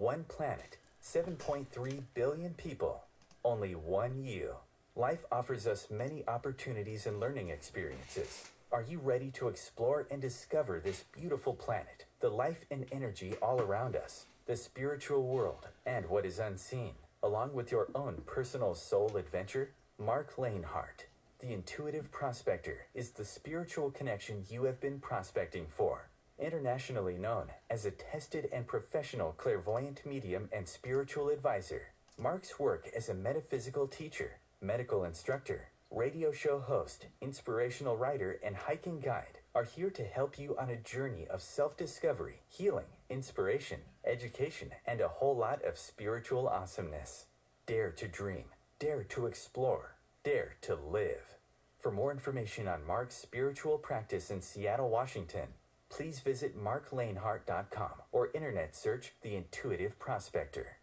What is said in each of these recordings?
One planet, 7.3 billion people, only one you. Life offers us many opportunities and learning experiences. Are you ready to explore and discover this beautiful planet, the life and energy all around us, the spiritual world, and what is unseen, along with your own personal soul adventure? Mark Lanehart, the Intuitive Prospector, is the spiritual connection you have been prospecting for. Internationally known as a tested and professional clairvoyant medium and spiritual advisor, Mark's work as a metaphysical teacher, medical instructor, radio show host, inspirational writer, and hiking guide are here to help you on a journey of self-discovery, healing, inspiration, education, and a whole lot of spiritual awesomeness. Dare to dream, dare to explore, dare to live. For more information on Mark's spiritual practice in Seattle, Washington, please visit marklanehart.com or internet search The Intuitive Prospector.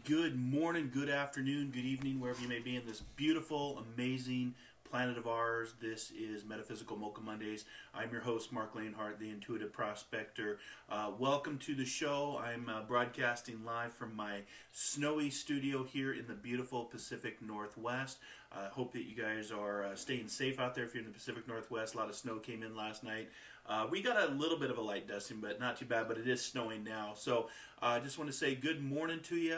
Good morning, good afternoon, good evening, wherever you may be in this beautiful, amazing planet of ours. This is Metaphysical Mocha Mondays. I'm your host, Mark Lanehart, the Intuitive Prospector. Welcome to the show. I'm broadcasting live from my snowy studio here in the beautiful Pacific Northwest. I hope that you guys are staying safe out there if you're in the Pacific Northwest. A lot of snow came in last night. We got a little bit of a light dusting, but not too bad, but it is snowing now. So I just want to say good morning to you.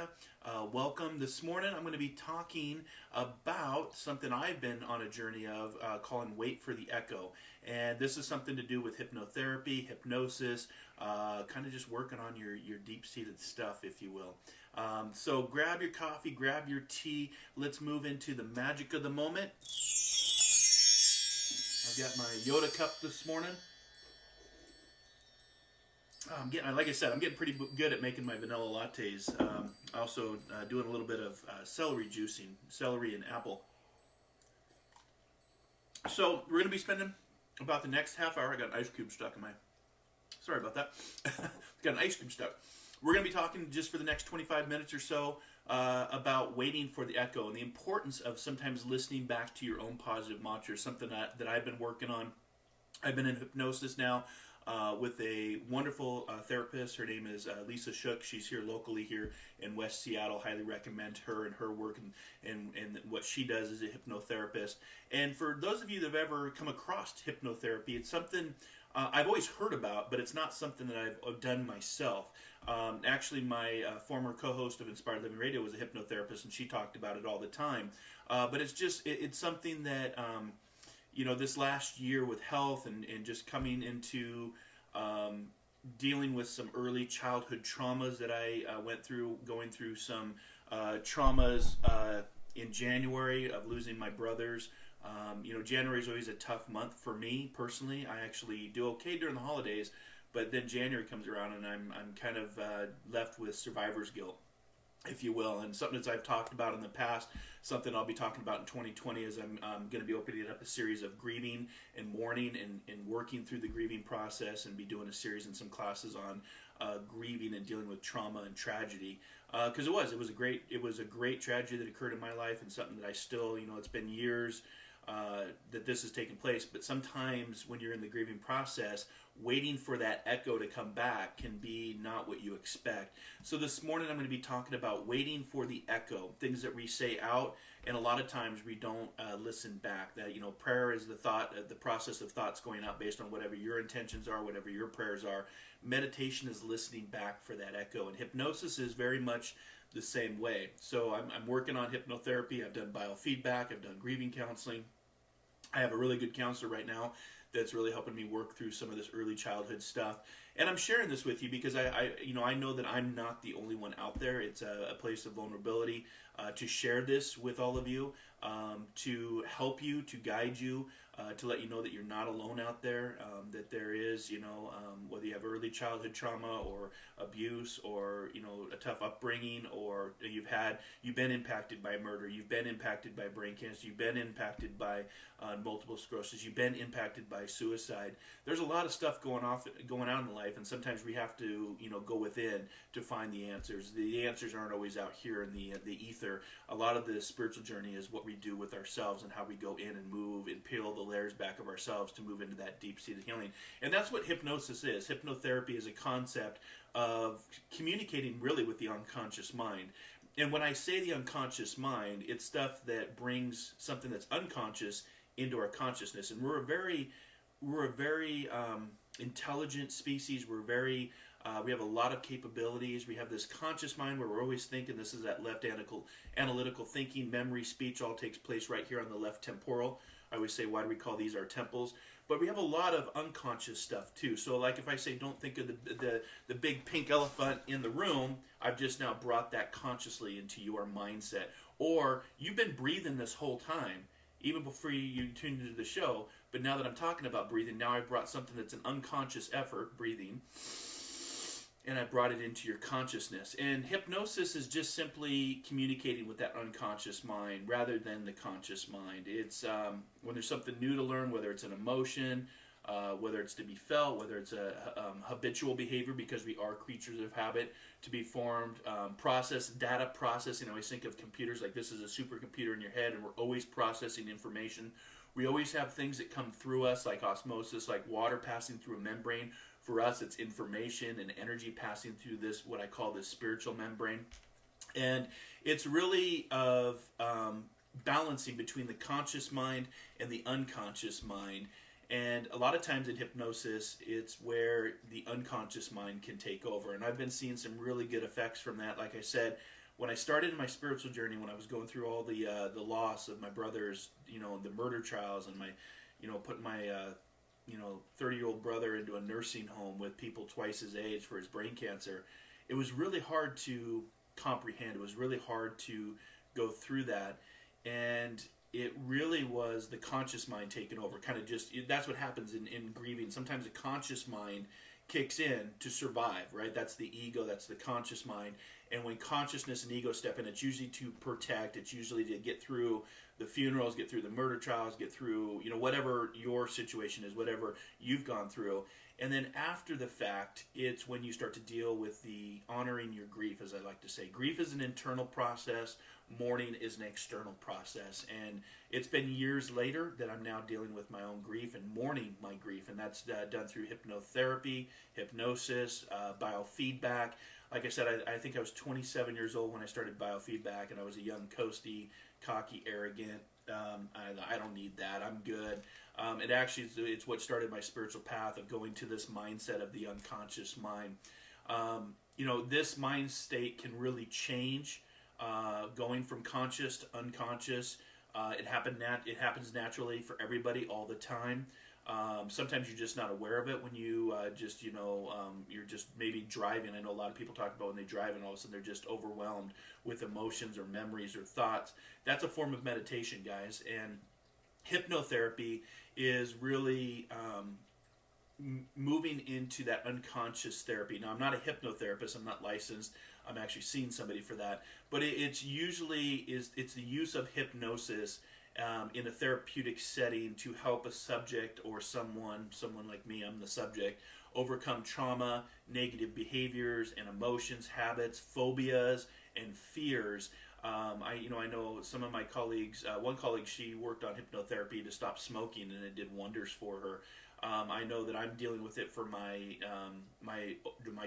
Welcome. This morning I'm going to be talking about something I've been on a journey of calling Wait for the Echo. And this is something to do with hypnotherapy, hypnosis, kind of just working on your deep-seated stuff, if you will. So grab your coffee, grab your tea. Let's move into the magic of the moment. I've got my Yoda cup this morning. Like I said, I'm getting pretty good at making my vanilla lattes. Also doing a little bit of celery juicing, celery and apple. So we're going to be spending about the next half hour. I got an ice cube stuck in my... Sorry about that. Got an ice cube stuck. We're going to be talking just for the next 25 minutes or so about waiting for the echo and the importance of sometimes listening back to your own positive mantra, something that I've been working on. I've been in hypnosis now with a wonderful therapist. Her name is Lisa Shook. She's here locally here in West Seattle. Highly recommend her and her work and what she does as a hypnotherapist. And for those of you that have ever come across hypnotherapy, it's something I've always heard about, but it's not something that I've done myself. Actually, my former co-host of Inspired Living Radio was a hypnotherapist, and she talked about it all the time. But it's just, it's something that... this last year with health and just coming into dealing with some early childhood traumas that I went through, going through some traumas in January of losing my brothers. January is always a tough month for me personally. I actually do okay during the holidays, but then January comes around and I'm kind of left with survivor's guilt, if you will, and something that I've talked about in the past, something I'll be talking about in 2020 is I'm going to be opening up a series of grieving and mourning and working through the grieving process and be doing a series and some classes on grieving and dealing with trauma and tragedy. Because it was a great tragedy that occurred in my life and something that I still, it's been years that this has taken place, but sometimes when you're in the grieving process, waiting for that echo to come back can be not what you expect. So this morning I'm going to be talking about waiting for the echo, things that we say out, and a lot of times we don't listen back. That prayer is the process of thoughts going out based on whatever your intentions are, whatever your prayers are. Meditation is listening back for that echo, and hypnosis is very much the same way. So I'm working on hypnotherapy. I've done biofeedback. I've done grieving counseling. I have a really good counselor right now that's really helping me work through some of this early childhood stuff. And I'm sharing this with you because I know that I'm not the only one out there. It's a place of vulnerability to share this with all of you, to help you, to guide you, to let you know that you're not alone out there, that there is, whether you have early childhood trauma or abuse or, a tough upbringing, or you've been impacted by murder, you've been impacted by brain cancer, you've been impacted by multiple sclerosis, you've been impacted by suicide. There's a lot of stuff going on in life, and sometimes we have to, go within to find the answers. The answers aren't always out here in the ether. A lot of the spiritual journey is what we do with ourselves and how we go in and move and peel the layers back of ourselves to move into that deep-seated healing. And that's what hypnosis is. Hypnotherapy is a concept of communicating really with the unconscious mind. And when I say the unconscious mind, it's stuff that brings something that's unconscious into our consciousness. And we're a very intelligent species. We have a lot of capabilities. We have this conscious mind where we're always thinking. This is that left analytical thinking, memory, speech all takes place right here on the left temporal. I always say, why do we call these our temples? But we have a lot of unconscious stuff too. So like if I say, don't think of the big pink elephant in the room, I've just now brought that consciously into your mindset. Or you've been breathing this whole time, even before you tuned into the show. But now that I'm talking about breathing, now I've brought something that's an unconscious effort, breathing, and I brought it into your consciousness. And hypnosis is just simply communicating with that unconscious mind rather than the conscious mind. It's when there's something new to learn, whether it's an emotion, whether it's to be felt, whether it's a habitual behavior because we are creatures of habit, to be formed, data processing. I always think of computers like this is a supercomputer in your head, and we're always processing information. We always have things that come through us like osmosis, like water passing through a membrane. For us, it's information and energy passing through this, what I call this spiritual membrane. And it's really of balancing between the conscious mind and the unconscious mind. And a lot of times in hypnosis, it's where the unconscious mind can take over. And I've been seeing some really good effects from that. Like I said, when I started my spiritual journey, when I was going through all the loss of my brothers, the murder trials, and my, putting my 30-year-old brother into a nursing home with people twice his age for his brain cancer, it was really hard to comprehend. It was really hard to go through that. And it really was the conscious mind taking over. That's what happens in grieving. Sometimes the conscious mind kicks in to survive, right? That's the ego, that's the conscious mind. And when consciousness and ego step in, it's usually to protect, it's usually to get through the funerals, get through the murder trials, get through, whatever your situation is, whatever you've gone through. And then after the fact, it's when you start to deal with the honoring your grief, as I like to say. Grief is an internal process. Mourning is an external process. And it's been years later that I'm now dealing with my own grief and mourning my grief. And that's done through hypnotherapy, hypnosis, biofeedback. Like I said, I think I was 27 years old when I started biofeedback, and I was a young, coasty, cocky, arrogant. I don't need that. I'm good. It's what started my spiritual path of going to this mindset of the unconscious mind. This mind state can really change, going from conscious to unconscious. It happens naturally for everybody all the time. Sometimes you're just not aware of it when you you're just maybe driving. I know a lot of people talk about when they drive and all of a sudden they're just overwhelmed with emotions or memories or thoughts. That's a form of meditation, guys. And hypnotherapy is really moving into that unconscious therapy. Now, I'm not a hypnotherapist. I'm not licensed. I'm actually seeing somebody for that. But it's the use of hypnosis in a therapeutic setting to help a subject or someone like me, I'm the subject, overcome trauma, negative behaviors and emotions, habits, phobias, and fears. I know some of my colleagues, one colleague, she worked on hypnotherapy to stop smoking, and it did wonders for her. I know that I'm dealing with it for my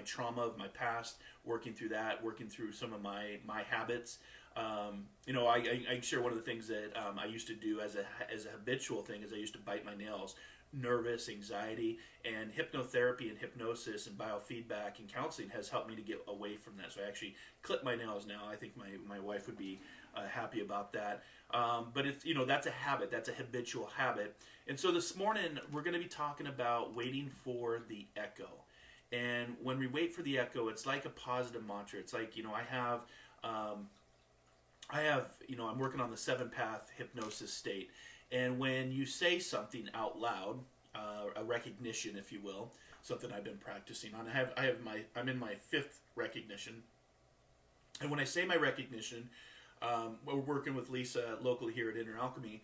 trauma of my past, working through some of my habits. I share one of the things that I used to do as a habitual thing is I used to bite my nails. Nervous, anxiety, and hypnotherapy and hypnosis and biofeedback and counseling has helped me to get away from that. So I actually clip my nails now. I think my wife would be happy about that. But it's that's a habit. That's a habitual habit. And so this morning we're going to be talking about waiting for the echo. And when we wait for the echo, it's like a positive mantra. It's like I'm working on the 7-path hypnosis state. And when you say something out loud, a recognition, if you will, something I've been practicing on. I'm in my 5th recognition. And when I say my recognition, we're working with Lisa locally here at Inner Alchemy.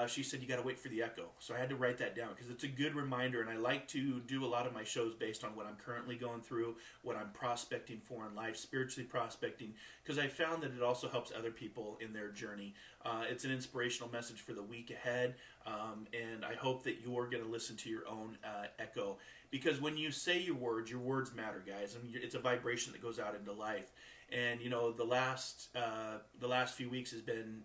She said, you got to wait for the echo. So I had to write that down because it's a good reminder. And I like to do a lot of my shows based on what I'm currently going through, what I'm prospecting for in life, spiritually prospecting, because I found that it also helps other people in their journey. It's an inspirational message for the week ahead. And I hope that you're going to listen to your own echo, because when you say your words matter, guys. I mean, it's a vibration that goes out into life. And the last few weeks has been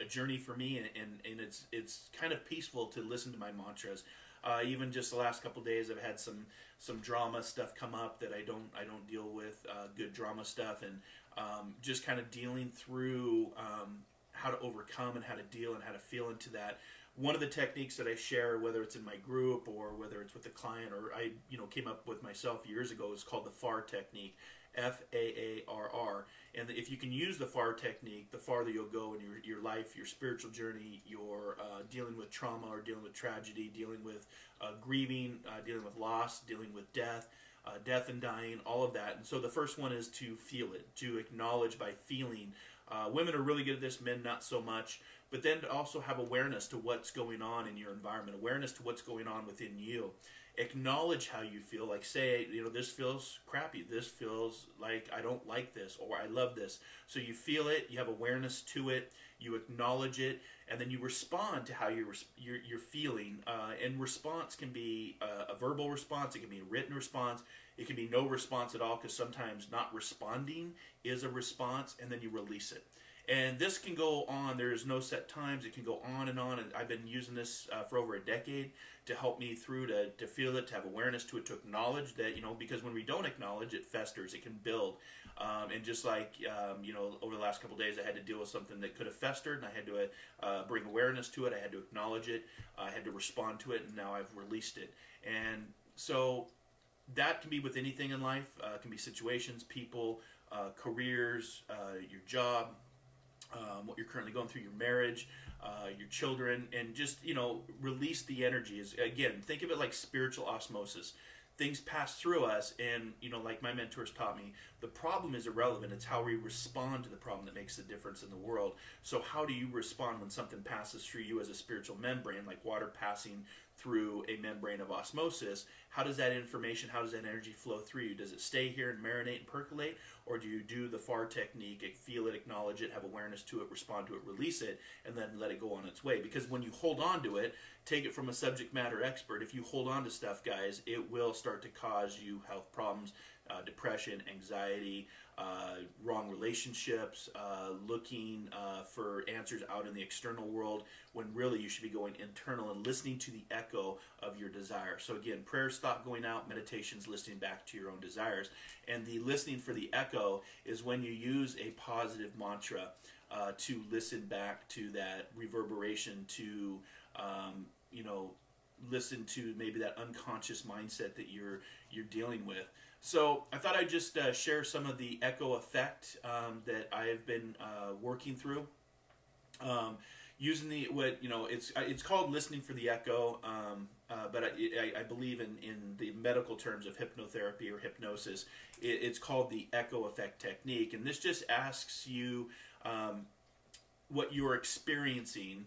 a journey for me, and it's kind of peaceful to listen to my mantras. Even just the last couple of days, I've had some drama stuff come up that I don't deal with, good drama stuff, and just kind of dealing through how to overcome and how to deal and how to feel into that. One of the techniques that I share, whether it's in my group or whether it's with a client, or I came up with myself years ago, is called the FAR technique. FAARR. And if you can use the FAR technique, the farther you'll go in your life, your spiritual journey, your dealing with trauma or dealing with tragedy, dealing with grieving, dealing with loss, dealing with death and dying, all of that. And so the first one is to feel it, to acknowledge by feeling. Women are really good at this, men not so much. but then to also have awareness to what's going on in your environment, awareness to what's going on within you. Acknowledge how you feel. Like, say, this feels crappy. This feels like I don't like this, or I love this. So you feel it, you have awareness to it, you acknowledge it, and then you respond to how you're feeling. And response can be a verbal response, it can be a written response, it can be no response at all, because sometimes not responding is a response, and then you release it. And this can go on. There's no set times. It can go on. And I've been using this for over a decade to help me through to feel it, to have awareness to it, to acknowledge that, because when we don't acknowledge, it festers, it can build. And just like, over the last couple of days, I had to deal with something that could have festered, and I had to bring awareness to it. I had to acknowledge it. I had to respond to it, and now I've released it. And so that can be with anything in life. It can be situations, people, careers, your job, what you're currently going through, your marriage, your children, and just, release the energy. Again, think of it like spiritual osmosis. Things pass through us, and, like my mentors taught me, the problem is irrelevant. It's how we respond to the problem that makes the difference in the world. So how do you respond when something passes through you as a spiritual membrane, like water passing through a membrane of osmosis? How does that information, how does that energy flow through you? Does it stay here and marinate and percolate, or do you do the FAR technique, feel it, acknowledge it, have awareness to it, respond to it, release it, and then let it go on its way? Because when you hold on to it, take it from a subject matter expert, if you hold on to stuff, guys, it will start to cause you health problems, depression, anxiety, wrong relationships, looking for answers out in the external world, when really you should be going internal and listening to the echo of your desire. So again, prayer's thought going out, meditation's listening back to your own desires. And the listening for the echo is when you use a positive mantra to listen back to that reverberation, to listen to maybe that unconscious mindset that you're dealing with. So I thought I'd just share some of the echo effect that I have been working through. Using it's called listening for the echo, but I believe in the medical terms of hypnotherapy or hypnosis, it's called the echo effect technique. And this just asks you what you're experiencing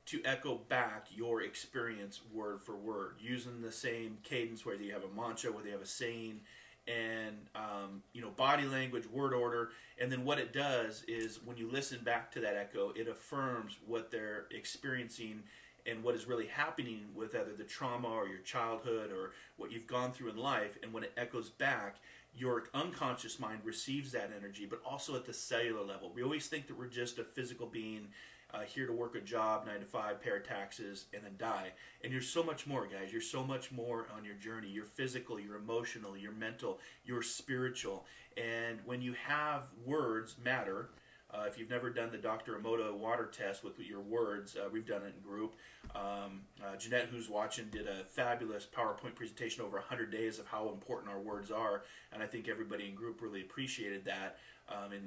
to echo back your experience word for word, using the same cadence, whether you have a mantra, whether you have a saying, and body language, word order. And then what it does is, when you listen back to that echo, it affirms what they're experiencing and what is really happening with either the trauma or your childhood or what you've gone through in life. And when it echoes back, your unconscious mind receives that energy, but also at the cellular level. We always think that we're just a physical being, here to work a job, 9 to 5, pay our taxes, and then die. And you're so much more, guys. You're so much more on your journey. You're physical, you're emotional, you're mental, you're spiritual. And when you have words matter, if you've never done the Dr. Emoto water test with your words, we've done it in group. Jeanette, who's watching, did a fabulous PowerPoint presentation over 100 days of how important our words are. And I think everybody in group really appreciated that.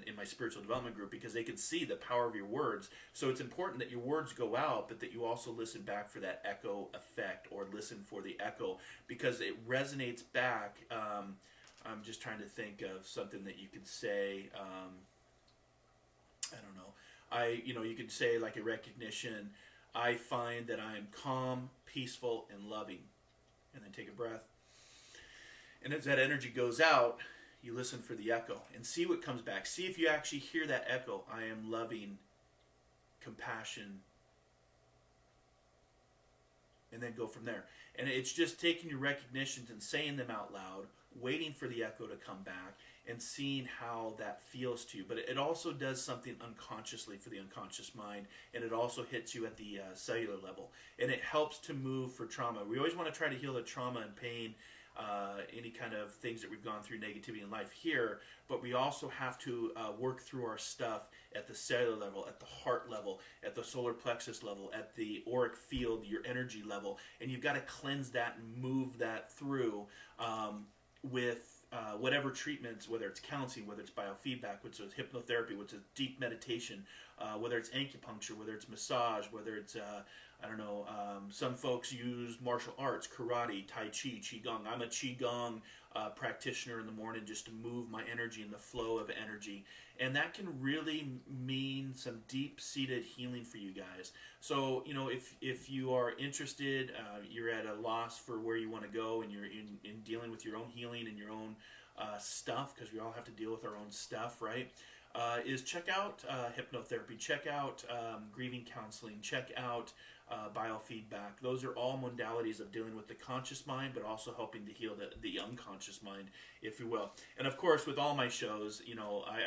In my spiritual development group, because they could see the power of your words. So it's important that your words go out, but that you also listen back for that echo effect, or listen for the echo, because it resonates back. I'm just trying to think of something that you could say. I don't know. You could say, like, a recognition. I find that I am calm, peaceful, and loving. And then take a breath. And as that energy goes out, you listen for the echo and see what comes back. See if you actually hear that echo. I am loving, compassion, and then go from there. And it's just taking your recognitions and saying them out loud, waiting for the echo to come back, and seeing how that feels to you. But it also does something unconsciously for the unconscious mind, and it also hits you at the cellular level. And it helps to move for trauma. We always want to try to heal the trauma and pain, any kind of things that we've gone through, negativity in life here, but we also have to work through our stuff at the cellular level, at the heart level, at the solar plexus level, at the auric field, your energy level, and you've got to cleanse that and move that through with whatever treatments, whether it's counseling, whether it's biofeedback, which is hypnotherapy, which is deep meditation, whether it's acupuncture, whether it's massage, whether it's some folks use martial arts, karate, tai chi, qigong. I'm a qigong practitioner in the morning just to move my energy and the flow of energy, and that can really mean some deep-seated healing for you guys. So if you are interested, you're at a loss for where you want to go, and you're in dealing with your own healing and your own stuff, because we all have to deal with our own stuff, right? Is check out hypnotherapy, check out grieving counseling, check out biofeedback. Those are all modalities of dealing with the conscious mind, but also helping to heal the unconscious mind, if you will. And of course, with all my shows,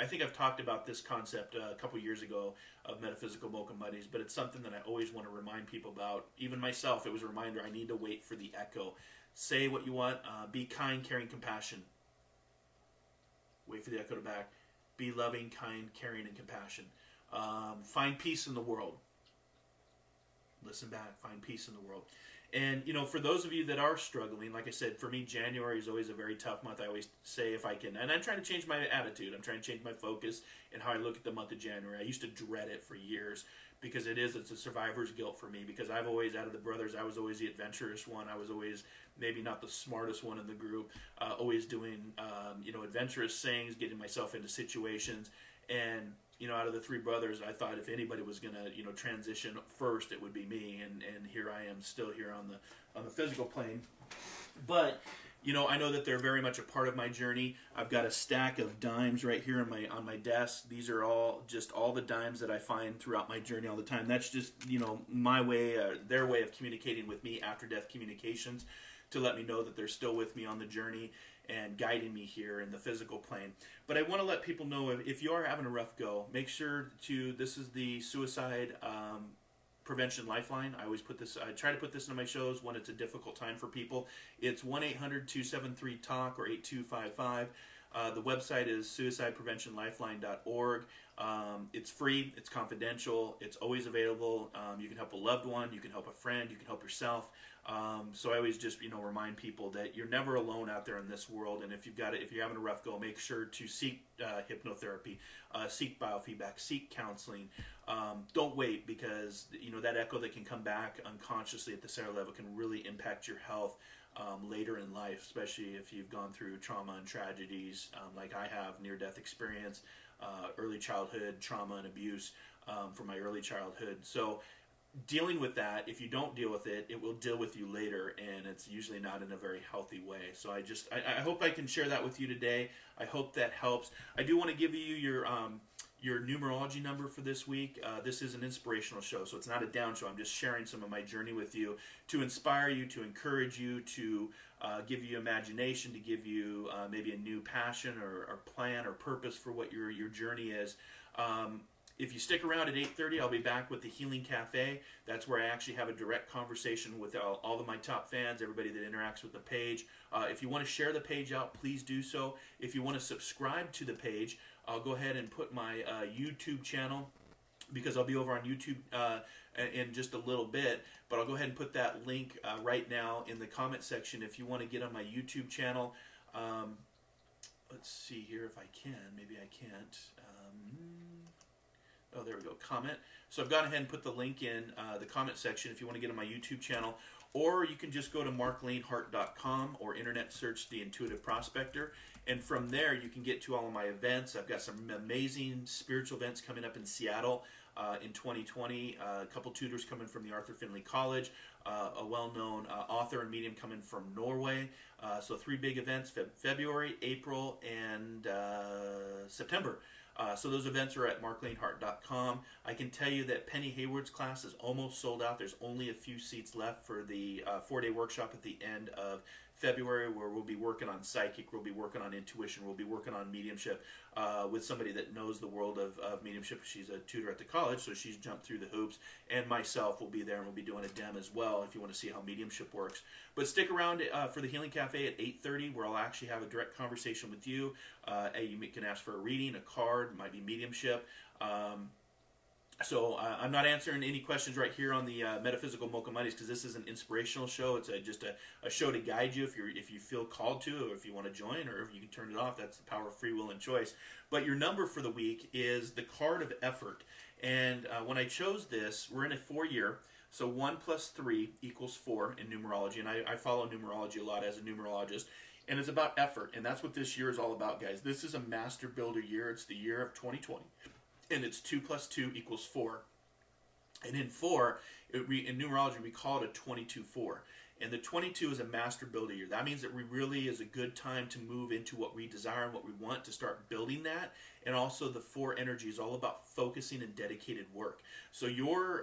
I think I've talked about this concept a couple years ago of Metaphysical Mocha Buddies, but it's something that I always want to remind people about. Even myself, it was a reminder I need to wait for the echo. Say what you want, be kind, caring, compassion. Wait for the echo to back. Be loving, kind, caring, and compassion. Find peace in the world. Listen back. Find peace in the world. And, for those of you that are struggling, like I said, for me, January is always a very tough month. I always say if I can, and I'm trying to change my attitude. I'm trying to change my focus and how I look at the month of January. I used to dread it for years because it's a survivor's guilt for me, because I've always, out of the brothers, I was always the adventurous one. I was always maybe not the smartest one in the group, always doing, adventurous things, getting myself into situations. And, out of the three brothers, I thought if anybody was going to, transition first, it would be me. And here I am still here on the physical plane. But, I know that they're very much a part of my journey. I've got a stack of dimes right here on my desk. These are all the dimes that I find throughout my journey all the time. That's just, my way, their way of communicating with me, after death communications, to let me know that they're still with me on the journey and guiding me here in the physical plane. But I want to let people know, if you are having a rough go, make sure this is the suicide prevention lifeline. I try to put this in my shows when it's a difficult time for people. It's 1-800-273-TALK or 8255. The website is suicidepreventionlifeline.org. It's free, it's confidential, it's always available. You can help a loved one, you can help a friend, you can help yourself. So I always just remind people that you're never alone out there in this world, and if you're having a rough go, make sure to seek hypnotherapy, seek biofeedback, seek counseling. Don't wait, because that echo that can come back unconsciously at the cellular level can really impact your health later in life, especially if you've gone through trauma and tragedies like I have, near-death experience, early childhood trauma and abuse from my early childhood. So dealing with that, if you don't deal with it, it will deal with you later, and it's usually not in a very healthy way. So I hope I can share that with you today. I hope that helps. I do want to give you your numerology number for this week. This is an inspirational show, so it's not a down show. I'm just sharing some of my journey with you to inspire you, to encourage you, to give you imagination, to give you maybe a new passion or plan or purpose for what your journey is. If you stick around at 8:30, I'll be back with the Healing Cafe. That's where I actually have a direct conversation with all of my top fans, everybody that interacts with the page. If you want to share the page out, please do so. If you want to subscribe to the page, I'll go ahead and put my YouTube channel, because I'll be over on YouTube in just a little bit, but I'll go ahead and put that link right now in the comment section if you want to get on my YouTube channel. Let's see here if I can. Maybe I can't. Oh, there we go. Comment. So I've gone ahead and put the link in the comment section if you want to get on my YouTube channel. Or you can just go to marklaneHart.com or internet search The Intuitive Prospector. And from there, you can get to all of my events. I've got some amazing spiritual events coming up in Seattle in 2020. A couple tutors coming from the Arthur Findlay College. A well-known author and medium coming from Norway. So 3 big events, February, April, and September. So those events are at marklaneHart.com. I can tell you that Penny Hayward's class is almost sold out. There's only a few seats left for the 4-day workshop at the end of February, where we'll be working on psychic, we'll be working on intuition, we'll be working on mediumship with somebody that knows the world of mediumship. She's a tutor at the college, so she's jumped through the hoops. And myself will be there, and we'll be doing a dem as well if you want to see how mediumship works. But stick around for the Healing Cafe at 8:30, where I'll actually have a direct conversation with you. You can ask for a reading, a card, might be mediumship. So I'm not answering any questions right here on the Metaphysical Mocha Mondays, because this is an inspirational show. It's just a show to guide you if you feel called to, or if you want to join, or if you can turn it off. That's the power of free will and choice. But your number for the week is the card of effort. And when I chose this, we're in a 4-year, so 1 plus 3 equals 4 in numerology, and I follow numerology a lot as a numerologist, and it's about effort, and that's what this year is all about, guys. This is a master builder year. It's the year of 2020, and it's 2 plus 2 equals 4. And in 4, in numerology, we call it a 22-4. And the 22 is a master builder year. That means that we really is a good time to move into what we desire and what we want, to start building that. And also the 4 energy is all about focusing and dedicated work. So your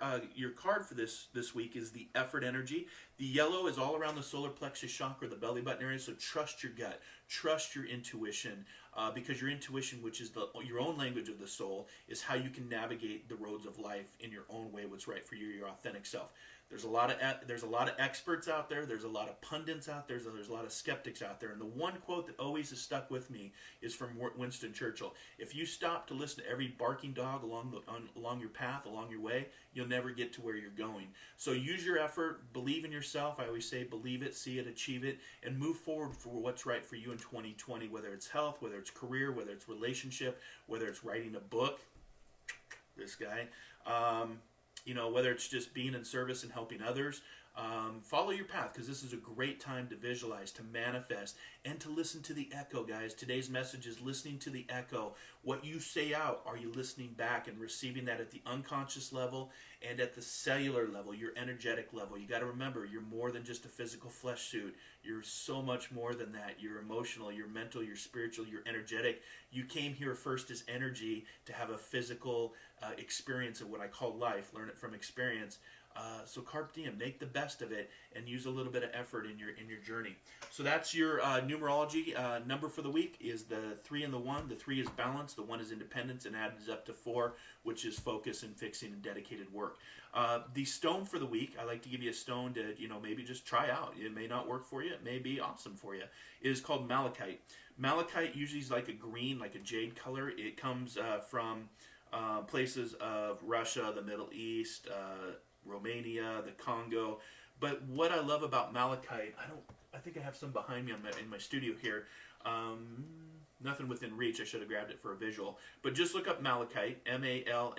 card for this week is the effort energy. The yellow is all around the solar plexus chakra, the belly button area. So trust your gut, trust your intuition, because your intuition, which is your own language of the soul, is how you can navigate the roads of life in your own way, what's right for you, your authentic self. There's a lot of experts out there. There's a lot of pundits out there. There's a lot of skeptics out there. And the one quote that always has stuck with me is from Winston Churchill. If you stop to listen to every barking dog along your path, along your way, you'll never get to where you're going. So use your effort, believe in yourself. I always say believe it, see it, achieve it, and move forward for what's right for you in 2020, whether it's health, whether it's career, whether it's relationship, whether it's writing a book. This guy. Whether it's just being in service and helping others, follow your path, because this is a great time to visualize, to manifest, and to listen to the echo, guys. Today's message is listening to the echo. What you say out, are you listening back and receiving that at the unconscious level and at the cellular level, your energetic level? You got to remember, you're more than just a physical flesh suit. You're so much more than that. You're emotional, you're mental, you're spiritual, you're energetic. You came here first as energy to have a physical experience of what I call life. Learn it from experience. So carpe diem, make the best of it, and use a little bit of effort in your journey. So that's your numerology number for the week is the 3 and the 1. The 3 is balance, the 1 is independence, and adds up to 4, which is focus and fixing and dedicated work. The stone for the week, I like to give you a stone to maybe just try out. It may not work for you. It may be awesome for you. It is called malachite. Malachite usually is like a green, like a jade color. It comes from places of Russia, the Middle East, Romania, the Congo. But what I love about malachite, I think I have some behind me in my studio here. Nothing within reach. I should have grabbed it for a visual. But just look up malachite, M-A-L-A-C-H-I-T-E.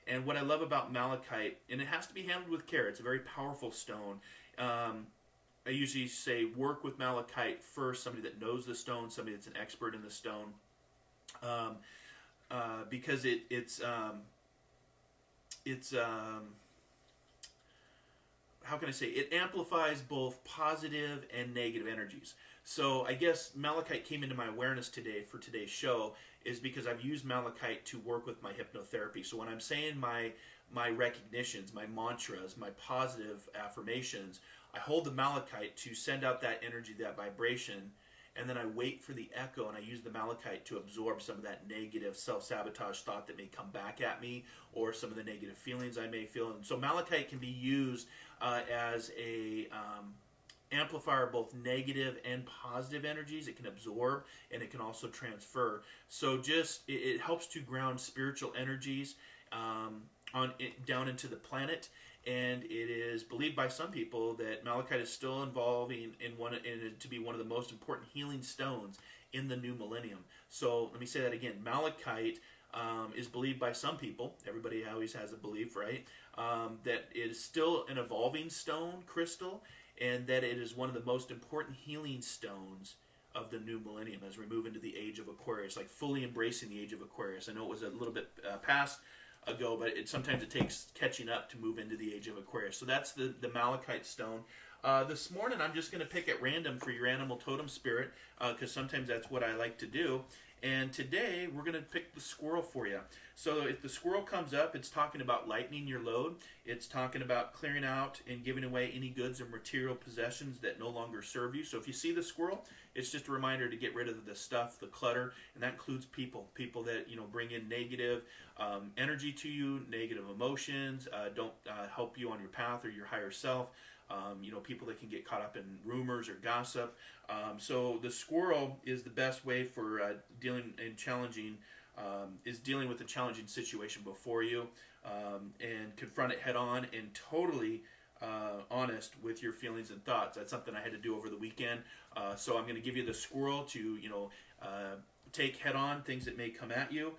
And what I love about malachite, and it has to be handled with care. It's a very powerful stone. I usually say work with malachite first, somebody that knows the stone, somebody that's an expert in the stone. Because it's how can I say, it amplifies both positive and negative energies. So I guess malachite came into my awareness today for today's show is because I've used malachite to work with my hypnotherapy. So when I'm saying my recognitions, my mantras, my positive affirmations, I hold the malachite to send out that energy, that vibration, and then I wait for the echo, and I use the malachite to absorb some of that negative self-sabotage thought that may come back at me, or some of the negative feelings I may feel. And so malachite can be used as a amplifier of both negative and positive energies. It can absorb, and it can also transfer. So it helps to ground spiritual energies down into the planet. And it is believed by some people that malachite is still involving to be one of the most important healing stones in the new millennium. So let me say that again. Malachite is believed by some people. Everybody always has a belief, right? That it is still an evolving stone crystal, and that it is one of the most important healing stones of the new millennium as we move into the age of Aquarius, like fully embracing the age of Aquarius. I know it was a little bit past ago, but sometimes it takes catching up to move into the age of Aquarius. So that's the malachite stone. This morning I'm just going to pick at random for your animal totem spirit, because sometimes that's what I like to do. And today we're going to pick the squirrel for you. So if the squirrel comes up, it's talking about lightening your load. It's talking about clearing out and giving away any goods or material possessions that no longer serve you. So if you see the squirrel, it's just a reminder to get rid of the stuff, the clutter, and that includes people that bring in negative energy to you, negative emotions, don't help you on your path or your higher self. People that can get caught up in rumors or gossip. So the squirrel is the best way for dealing with a challenging situation before you, and confront it head on and totally honest with your feelings and thoughts. That's something I had to do over the weekend. So I'm going to give you the squirrel to take head on things that may come at you,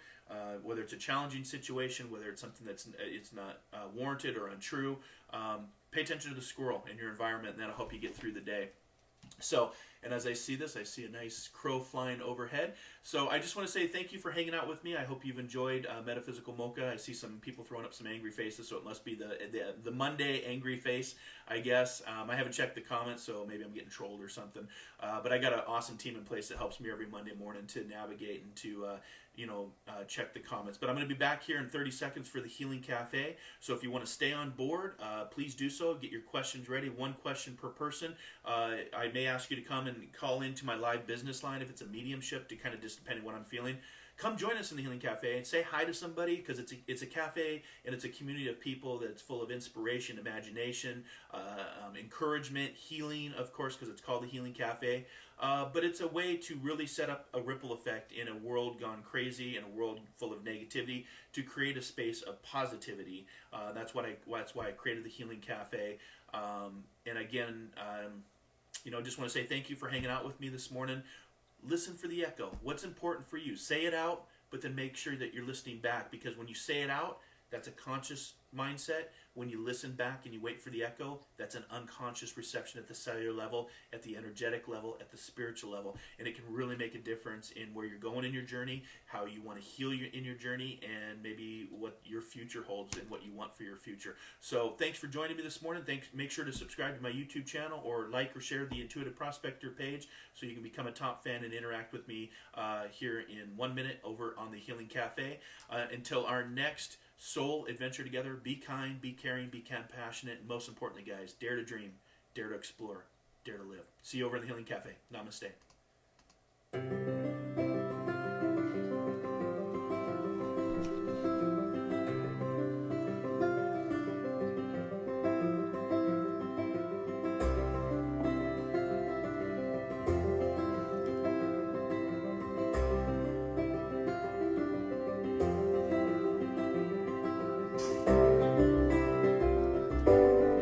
whether it's a challenging situation, whether it's something that's it's not warranted or untrue. Pay attention to the squirrel in your environment, and that'll help you get through the day. So, and as I see this, I see a nice crow flying overhead. So I just want to say thank you for hanging out with me. I hope you've enjoyed Metaphysical Mocha. I see some people throwing up some angry faces, so it must be the Monday angry face, I guess. I haven't checked the comments, so maybe I'm getting trolled or something. But I got an awesome team in place that helps me every Monday morning to navigate and to check the comments. But I'm going to be back here in 30 seconds for the Healing Cafe. So if you want to stay on board, please do so. Get your questions ready. One question per person. I may ask you to come and call into my live business line if it's a mediumship, to kind of just depending on what I'm feeling. Come join us in the Healing Cafe and say hi to somebody, because it's a cafe and it's a community of people that's full of inspiration, imagination, encouragement, healing, of course, because it's called the Healing Cafe. But it's a way to really set up a ripple effect in a world gone crazy, in a world full of negativity, to create a space of positivity. That's why I created the Healing Cafe. And again, just want to say thank you for hanging out with me this morning. Listen for the echo. What's important for you? Say it out, but then make sure that you're listening back, because when you say it out, that's a conscious mindset. When you listen back and you wait for the echo, that's an unconscious reception at the cellular level, at the energetic level, at the spiritual level. And it can really make a difference in where you're going in your journey, how you want to heal in your journey, and maybe what your future holds and what you want for your future. So thanks for joining me this morning. Make sure to subscribe to my YouTube channel, or like or share the Intuitive Prospector page, so you can become a top fan and interact with me here in 1 minute over on the Healing Cafe. Until our next soul adventure together, be kind, be caring, be compassionate, and most importantly, guys, dare to dream, dare to explore, dare to live. See you over in the Healing Cafe. Namaste.